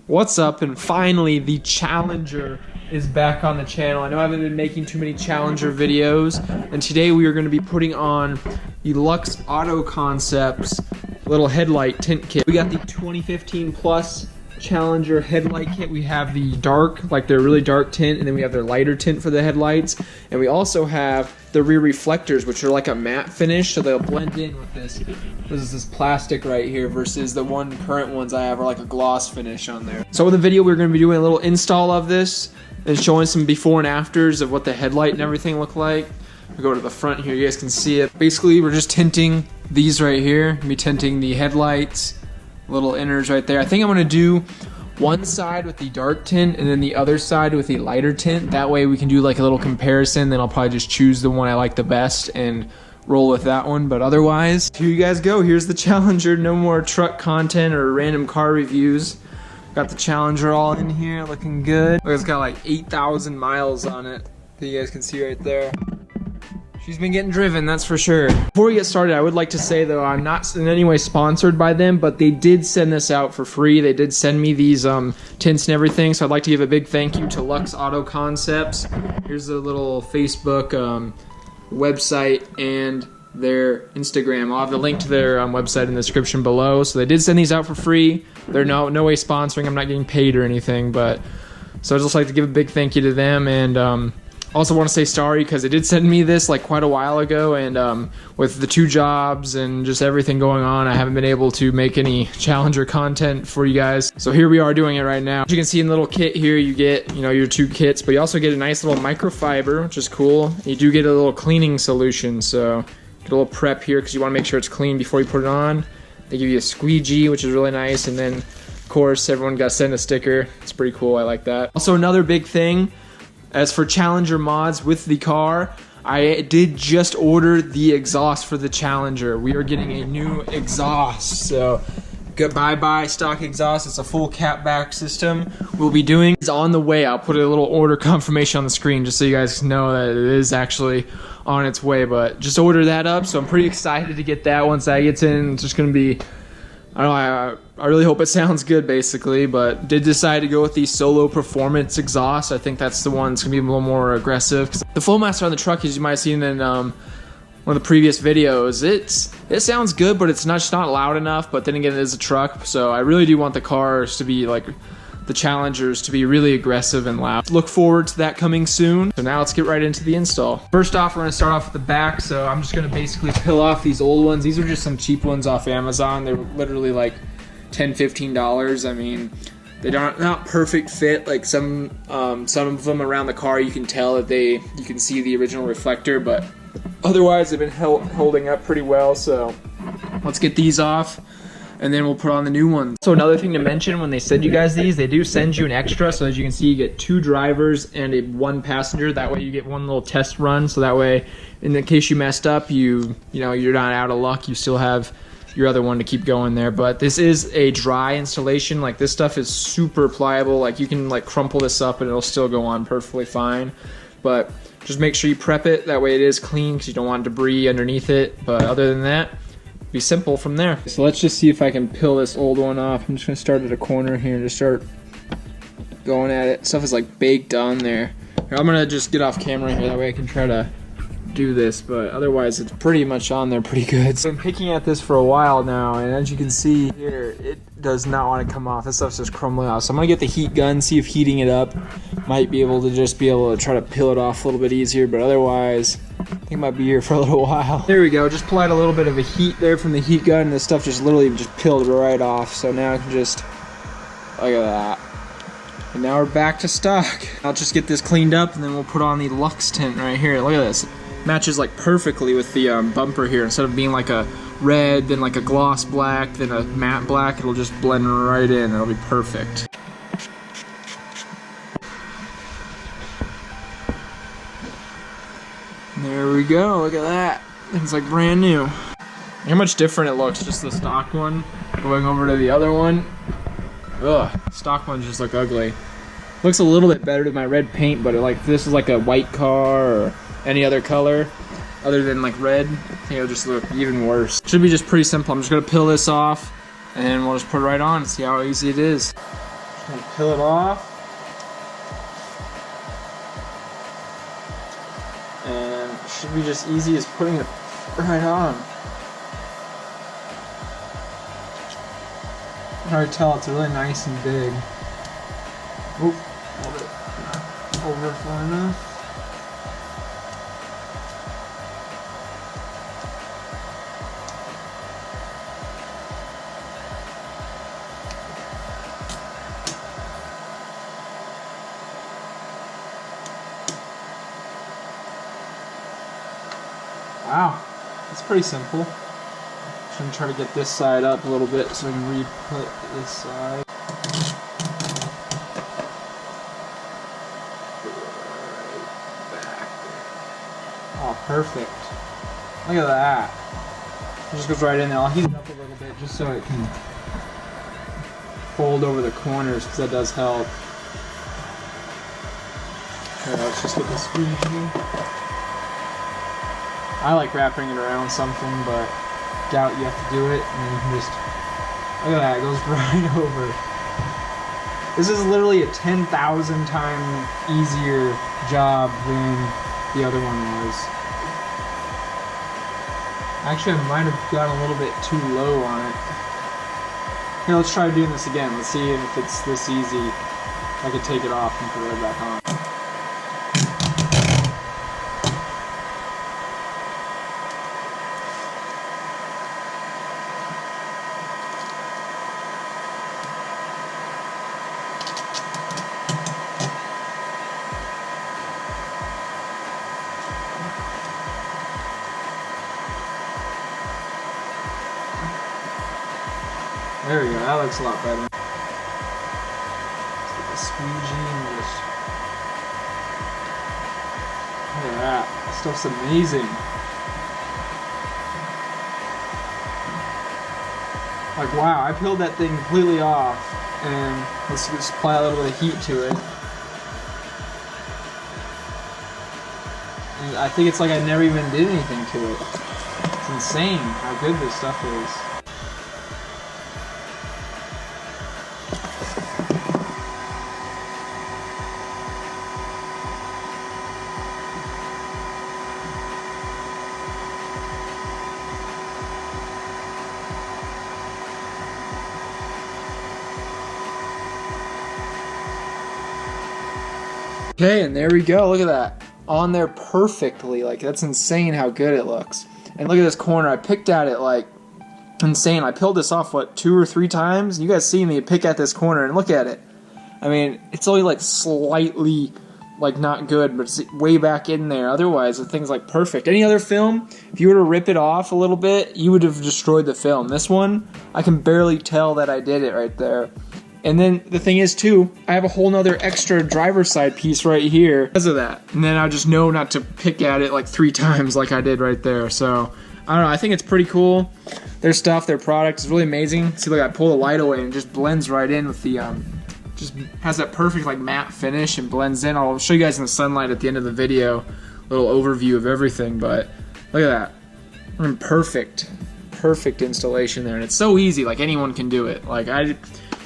What's up? And finally the Challenger is back on the channel. I know I haven't been making too many Challenger videos, and today we are going to be putting on the Luxe Auto Concepts little headlight tint kit. We got the 2015 plus Challenger headlight kit. We have the dark, like their really dark tint, and then we have their lighter tint for the headlights, and we also have the rear reflectors, which are like a matte finish, so they'll blend in with this. This is this plastic right here versus the current ones I have are like a gloss finish on there. So in the video we're going to be doing a little install of this and showing some before and afters of what the headlight and everything look like. We go to the front here, you guys can see it. Basically we're just tinting these right here. We'll be tinting the headlights, little inners right there. I think I'm going to do one side with the dark tint and then the other side with the lighter tint. That way we can do like a little comparison. Then I'll probably just choose the one I like the best and roll with that one. But otherwise, here you guys go. Here's the Challenger. No more truck content or random car reviews. Got the Challenger all in here, looking good. Look, it's got like 8,000 miles on it that you guys can see right there. She's been getting driven, that's for sure. Before we get started, I would like to say though, I'm not in any way sponsored by them, but they did send this out for free. They did send me these tints and everything, so I'd like to give a big thank you to Luxe Auto Concepts. Here's a little Facebook website and their Instagram. I'll have the link to their website in the description below. So they did send these out for free. They're no way sponsoring. I'm not getting paid or anything, but so I'd just like to give a big thank you to them, and also want to say sorry because they did send me this like quite a while ago, and with the 2 jobs and just everything going on, I haven't been able to make any Challenger content for you guys. So here we are doing it right now. As you can see in the little kit here, you get, you know, your 2 kits, but you also get a nice little microfiber, which is cool. You do get a little cleaning solution, so get a little prep here because you want to make sure it's clean before you put it on. They give you a squeegee, which is really nice, and then of course everyone got sent a sticker. It's pretty cool. I like that. Also, another big thing, as for Challenger mods with the car, I did just order the exhaust for the Challenger. We are getting a new exhaust, so bye-bye stock exhaust. It's a full catback system. We'll be doing is on the way. I'll put a little order confirmation on the screen just so you guys know that it is actually on its way, but just order that up, so I'm pretty excited to get that once that gets in. It's just gonna be, I don't know, I really hope it sounds good basically, but did decide to go with the Solo Performance exhaust. I think that's the one that's gonna be a little more aggressive. The Flowmaster on the truck, as you might have seen in one of the previous videos, it sounds good, but it's just not loud enough. But then again, it is a truck, so I really do want the cars to be like the Challengers to be really aggressive and loud. Look forward to that coming soon. So now let's get right into the install. First off, we're gonna start off with the back. So I'm just gonna basically peel off these old ones. These are just some cheap ones off Amazon. They're literally like $10, $15. I mean, they're not perfect fit. Like some of them around the car, you can tell that you can see the original reflector, but otherwise they've been holding up pretty well. So let's get these off, and then we'll put on the new ones. So another thing to mention, when they send you guys these, they do send you an extra. So as you can see, you get 2 drivers and 1 passenger. That way you get one little test run. So that way, in the case you messed up, you know, you're not out of luck. You still have your other one to keep going there. But this is a dry installation. Like, this stuff is super pliable. Like, you can like crumple this up and it'll still go on perfectly fine. But just make sure you prep it. That way it is clean because you don't want debris underneath it. But other than that, be simple from there. So let's just see if I can peel this old one off. I'm just gonna start at a corner here and just start going at it. Stuff is like baked on there. Here, I'm gonna just get off camera here, that way I can try to do this, but otherwise it's pretty much on there pretty good. So I'm picking at this for a while now, and as you can see here, it does not want to come off. This stuff's just crumbling off. So I'm gonna get the heat gun, see if heating it up might be able to try to peel it off a little bit easier, but otherwise I think it might be here for a little while. There we go. Just applied a little bit of a heat there from the heat gun, and this stuff just literally just peeled right off. So now I can just, look at that. And now we're back to stock. I'll just get this cleaned up, and then we'll put on the Luxe tint right here. Look at this. Matches like perfectly with the bumper here. Instead of being like a red, then like a gloss black, then a matte black, it'll just blend right in. It'll be perfect. There we go. Look at that. It's like brand new. How much different it looks, just the stock one going over to the other one. Ugh, stock ones just look ugly. Looks a little bit better to my red paint, but this is like a white car or any other color other than like red, I think it'll just look even worse. Should be just pretty simple. I'm just gonna peel this off and we'll just put it right on and see how easy it is. And peel it off. And it should be just easy as putting it right on. You can already tell it's really nice and big. Oop, a little bit over far enough. Wow, it's pretty simple. I'm going to try to get this side up a little bit so I can re-put this side. Oh, perfect. Look at that. It just goes right in there. I'll heat it up a little bit just so it can fold over the corners because that does help. Here, let's just get the squeegee. I like wrapping it around something, but doubt you have to do it, and then you can just, look at that, it goes right over. This is literally a 10,000 time easier job than the other one was. Actually, I might have gotten a little bit too low on it. Here, let's try doing this again. Let's see if it's this easy. I could take it off and put it right back on. There we go, that looks a lot better. Let's get the squeegee and just... Look at that, that stuff's amazing. Like, wow, I peeled that thing completely off, and let's just apply a little bit of heat to it. And I think it's like I never even did anything to it. It's insane how good this stuff is. Okay, and there we go. Look at that. On there perfectly. Like, that's insane how good it looks. And look at this corner. I picked at it like insane. I peeled this off, what, 2 or 3 times? You guys see me pick at this corner and look at it. I mean, it's only like slightly like not good, but it's way back in there. Otherwise, the thing's like perfect. Any other film, if you were to rip it off a little bit, you would have destroyed the film. This one, I can barely tell that I did it right there. And then the thing is too, I have a whole nother extra driver's side piece right here because of that. And then I just know not to pick at it like 3 times like I did right there. So, I don't know, I think it's pretty cool. Their stuff, their product is really amazing. See, look, I pull the light away and it just blends right in with the, just has that perfect like matte finish and blends in. I'll show you guys in the sunlight at the end of the video, a little overview of everything, but look at that. I mean, perfect installation there. And it's so easy, like anyone can do it. Like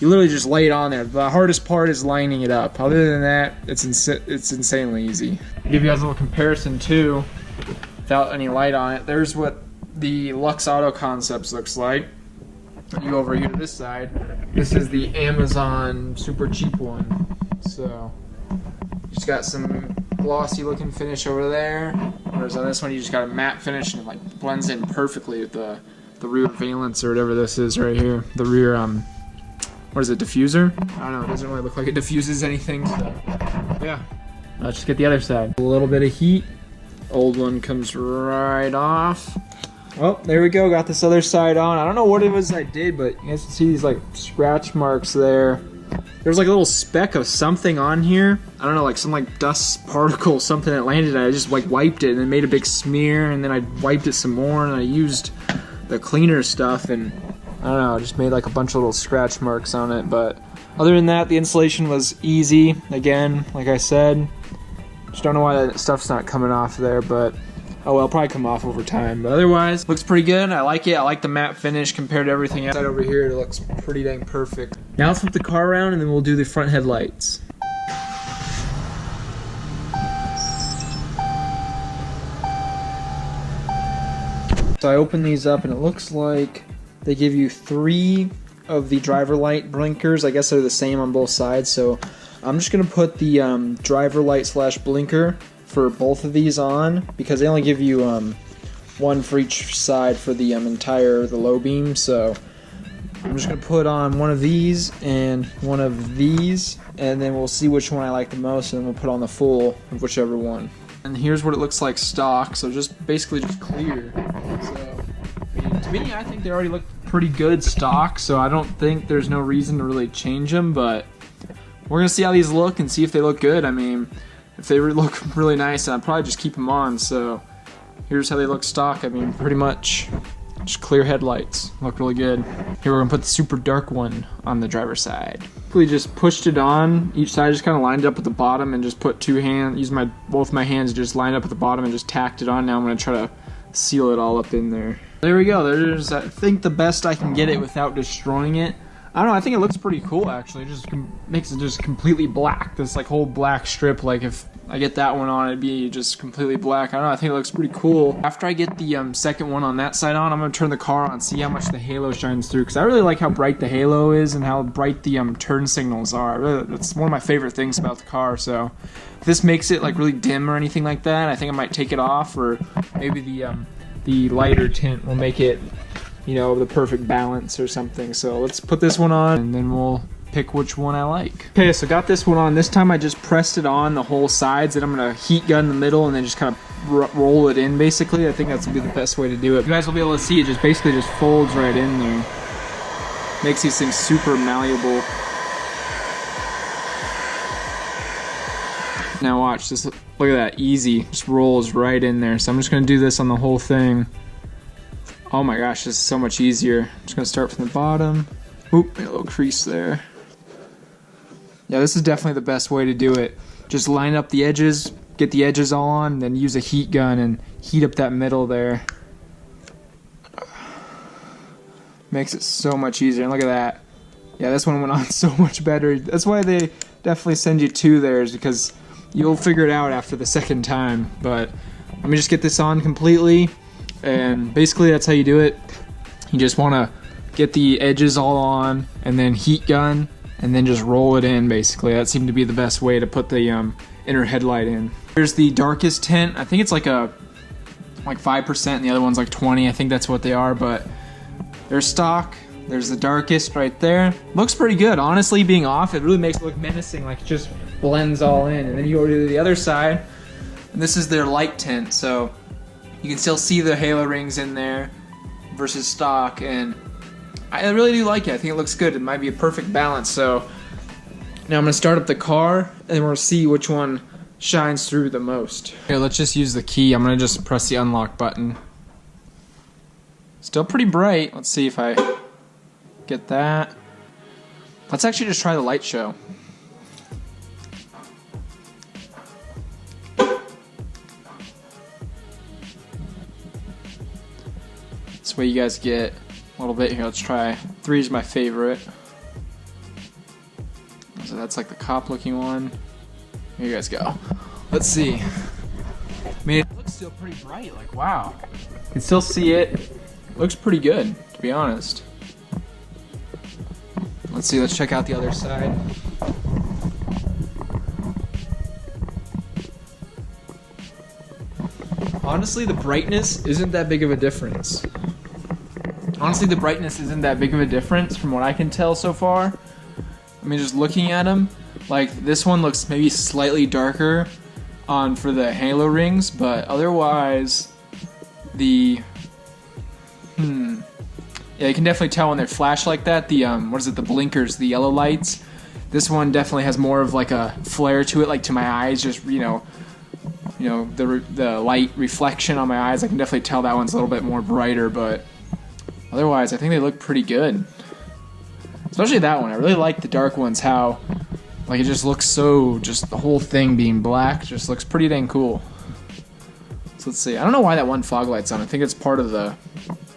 you literally just lay it on there. The hardest part is lining it up. Other than that, it's insanely easy. I'll give you guys a little comparison too, without any light on it. There's what the Luxe Auto Concepts looks like. You go over here to this side. This is the Amazon super cheap one. So, just got some glossy looking finish over there. Whereas on this one, you just got a matte finish and it like blends in perfectly with the rear valence or whatever this is right here. The rear what is it, diffuser? I don't know, it doesn't really look like it diffuses anything, so yeah. Let's just get the other side. A little bit of heat. Old one comes right off. Oh, there we go, got this other side on. I don't know what it was I did, but you guys can see these like scratch marks there. There's like a little speck of something on here. I don't know, like some like dust particle, something that landed. I just like wiped it and then made a big smear, and then I wiped it some more, and I used the cleaner stuff, and I don't know, just made like a bunch of little scratch marks on it. But other than that, the installation was easy. Again, like I said, just don't know why that stuff's not coming off there, but Oh well, it'll probably come off over time, but otherwise, looks pretty good. I like it. I like the matte finish compared to everything else. Over here, it looks pretty dang perfect. Now let's flip the car around and then we'll do the front headlights. So I open these up and it looks like they give you 3 of the driver light blinkers. I guess they're the same on both sides, so I'm just gonna put the driver light / blinker for both of these on, because they only give you one for each side for the the low beam. So I'm just gonna put on one of these and one of these, and then we'll see which one I like the most, and then we'll put on the full of whichever one. And here's what it looks like stock, so basically just clear. So to me, I think they already look pretty good stock, so I don't think there's no reason to really change them, but we're gonna see how these look and see if they look good. I mean, if they look really nice, I'd probably just keep them on. So here's how they look stock. I mean, pretty much just clear headlights. Look really good. Here we're gonna put the super dark one on the driver's side. We just pushed it on each side, just kind of lined up at the bottom and just put both my hands, just lined up at the bottom and just tacked it on. Now I'm gonna try to seal it all up in there. There we go. There's, I think, the best I can get it without destroying it. I don't know, I think it looks pretty cool actually. It just makes it just completely black. This like whole black strip, like if I get that one on, it'd be just completely black. I don't know, I think it looks pretty cool. After I get the second one on that side on, I'm gonna turn the car on, see how much the halo shines through, because I really like how bright the halo is and how bright the turn signals are. That's one of my favorite things about the car. So if this makes it like really dim or anything like that, I think I might take it off, or maybe the lighter tint will make it, you know, the perfect balance or something. So let's put this one on and then we'll pick which one I like. Okay, so got this one on. This time I just pressed it on the whole sides, and I'm gonna heat gun the middle and then just kind of roll it in basically. I think that's gonna be the best way to do it. You guys will be able to see it just basically just folds right in there. Makes these things super malleable. Now watch this, look at that, easy, just rolls right in there. So I'm just gonna do this on the whole thing. Oh my gosh, this is so much easier. I'm just gonna start from the bottom. Oop, a little crease there. Yeah, this is definitely the best way to do it. Just line up the edges, get the edges all on, then use a heat gun and heat up that middle there. Makes it so much easier. And look at that. Yeah, this one went on so much better. That's why they definitely send you 2 there, is because you'll figure it out after the second time. But let me just get this on completely. And basically that's how you do it. You just want to get the edges all on and then heat gun and then just roll it in basically. That seemed to be the best way to put the inner headlight in. Here's the darkest tint. I think it's like 5% and the other one's like 20. I think that's what they are, but they're stock. There's the darkest right there. Looks pretty good. Honestly, being off, it really makes it look menacing, like it just blends all in. And then you go to the other side, and this is their light tint, so you can still see the halo rings in there versus stock, and I really do like it. I think it looks good. It might be a perfect balance. So now I'm gonna start up the car and we're gonna see which one shines through the most. Here, let's just use the key. I'm gonna just press the unlock button. Still pretty bright. Let's see if I get that. Let's actually just try the light show. This way you guys get a little bit here. Let's try 3 is my favorite. So that's like the cop looking one. Here you guys go. Let's see. I mean, it looks still pretty bright. Like, wow. You can still see it. Looks pretty good, to be honest. Let's see. Let's check out the other side. Honestly, the brightness isn't that big of a difference. From what I can tell so far. I mean, just looking at them, like this one looks maybe slightly darker for the halo rings, but otherwise the yeah, you can definitely tell when they flash like that. The the blinkers, the yellow lights. This one definitely has more of like a flare to it, like to my eyes, just the light reflection on my eyes. I can definitely tell that one's a little bit more brighter, but otherwise I think they look pretty good. Especially that one. I really like the dark ones, how like it just looks so, just the whole thing being black just looks pretty dang cool. So let's see. I don't know why that one fog light's on. I think it's part of the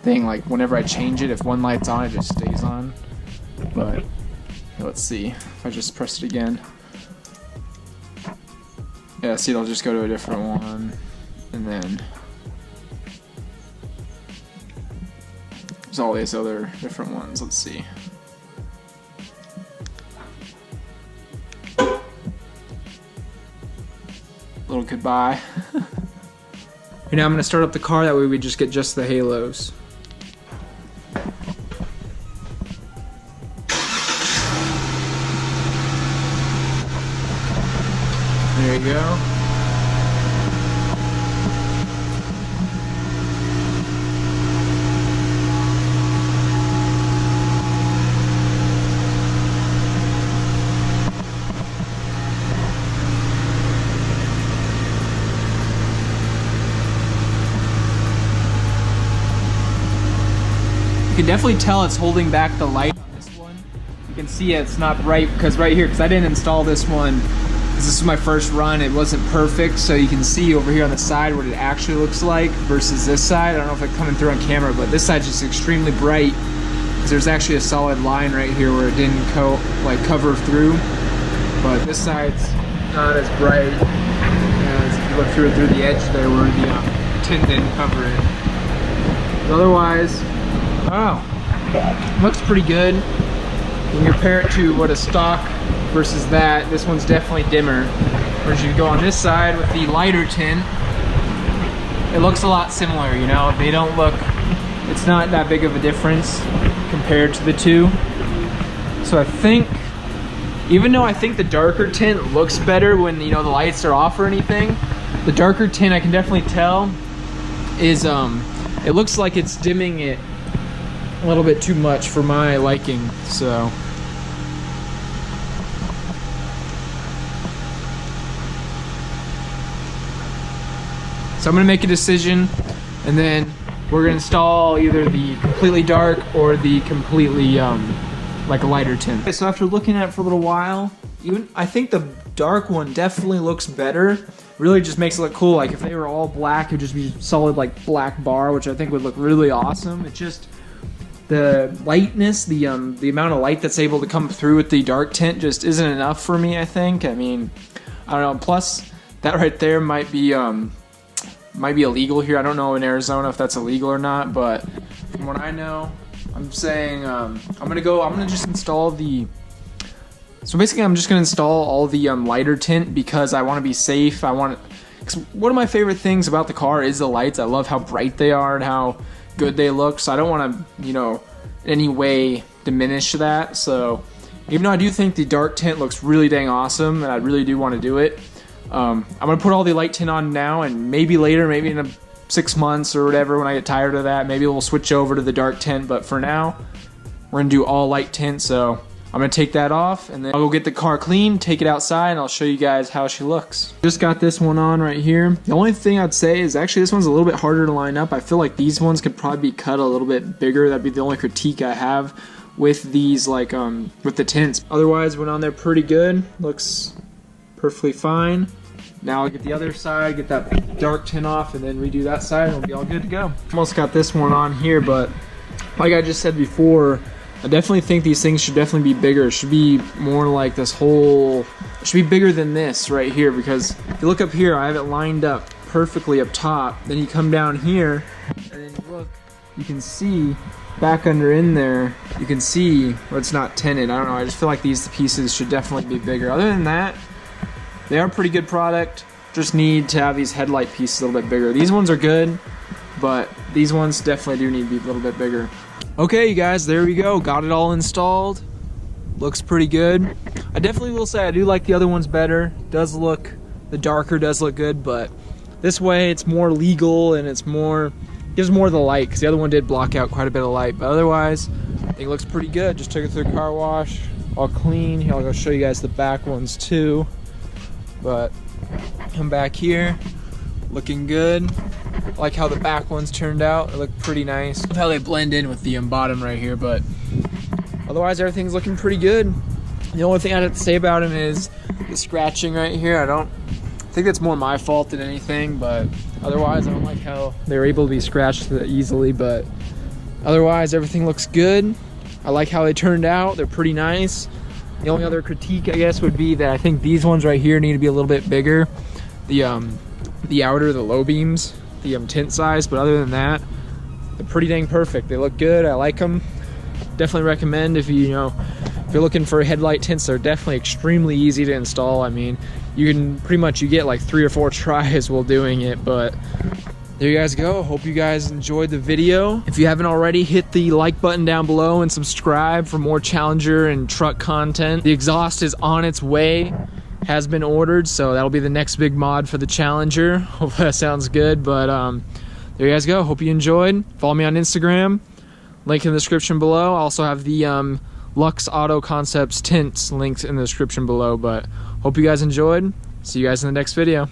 thing. Like whenever I change it, if one light's on, it just stays on. But let's see. If I just press it again. Yeah, see, it'll just go to a different one. And then there's all these other different ones. Let's see. Little goodbye. And now I'm going to start up the car, that way we just get just the halos. There you go. You can definitely tell it's holding back the light on this one. You can see it's not bright because right here, because I didn't install this one, because this is my first run, it wasn't perfect, so you can see over here on the side what it actually looks like versus this side. I don't know if it's coming through on camera, but this side's just extremely bright because there's actually a solid line right here where it didn't cover through, but this side's not as bright as if you look through the edge there where the tint didn't cover it. But otherwise, oh, looks pretty good. When you compare it to what a stock versus that, this one's definitely dimmer. Whereas you go on this side with the lighter tint, it looks a lot similar, you know? They don't look, it's not that big of a difference compared to the two. So I think, even though I think the darker tint looks better when, you know, the lights are off or anything, the darker tint I can definitely tell is, it looks like it's dimming it a little bit too much for my liking, so. So I'm gonna make a decision, and then we're gonna install either the completely dark or the completely like a lighter tint. Okay, so after looking at it for a little while, I think the dark one definitely looks better. Really just makes it look cool. Like if they were all black, it'd just be solid like black bar, which I think would look really awesome. It just, the lightness, the amount of light that's able to come through with the dark tint just isn't enough for me, I think. I mean, I don't know. Plus, that right there might be illegal here. I don't know in Arizona if that's illegal or not, but from what I know, I'm saying I'm gonna just install the. So basically, I'm just gonna install all the lighter tint because I want to be safe. Cause one of my favorite things about the car is the lights. I love how bright they are and how good they look, so I don't want to, you know, in any way diminish that. So even though I do think the dark tint looks really dang awesome and I really do want to do it, I'm gonna put all the light tint on now, and maybe later, maybe in 6 months or whatever, when I get tired of that, maybe we'll switch over to the dark tint. But for now, we're gonna do all light tint. So I'm gonna take that off, and then I'll go get the car clean, take it outside, and I'll show you guys how she looks. Just got this one on right here. The only thing I'd say is actually this one's a little bit harder to line up. I feel like these ones could probably be cut a little bit bigger. That'd be the only critique I have with these, like with the tints. Otherwise, went on there pretty good. Looks perfectly fine. Now I'll get the other side, get that dark tint off, and then redo that side, and we'll be all good to go. Almost got this one on here, but like I just said before, I definitely think these things should definitely be bigger. It should be more like this whole, it should be bigger than this right here, because if you look up here, I have it lined up perfectly up top. Then you come down here, and then you look, you can see back under in there, you can see where it's not tinted. I don't know, I just feel like these pieces should definitely be bigger. Other than that, they are a pretty good product. Just need to have these headlight pieces a little bit bigger. These ones are good, but these ones definitely do need to be a little bit bigger. Okay, you guys, there we go. Got it all installed. Looks pretty good. I definitely will say I do like the other ones better. The darker does look good, but this way it's more legal and it's more, gives more of the light, because the other one did block out quite a bit of light. But otherwise, I think it looks pretty good. Just took it through the car wash, all clean. Here, I'll go show you guys the back ones too. But come back here, looking good. I like how the back ones turned out. They look pretty nice. I love how they blend in with the bottom right here, but otherwise everything's looking pretty good. The only thing I have to say about them is the scratching right here. I think that's more my fault than anything, but otherwise I don't like how they were able to be scratched easily, but otherwise everything looks good. I like how they turned out. They're pretty nice. The only other critique, I guess, would be that I think these ones right here need to be a little bit bigger. The outer, the low beams, the tint size, but other than that, they're pretty dang perfect. They look good. I like them. Definitely recommend if you're looking for headlight tints. They're definitely extremely easy to install. I mean, you get like 3 or 4 tries while doing it, but there you guys go. Hope you guys enjoyed the video. If you haven't already, hit the like button down below and subscribe for more Challenger and truck content. The exhaust is on its way, has been ordered, so that'll be the next big mod for the Challenger. Hope that sounds good, but there you guys go. Hope you enjoyed. Follow me on Instagram, link in the description below. I also have the Luxe Auto Concepts tints linked in the description below, but hope you guys enjoyed. See you guys in the next video.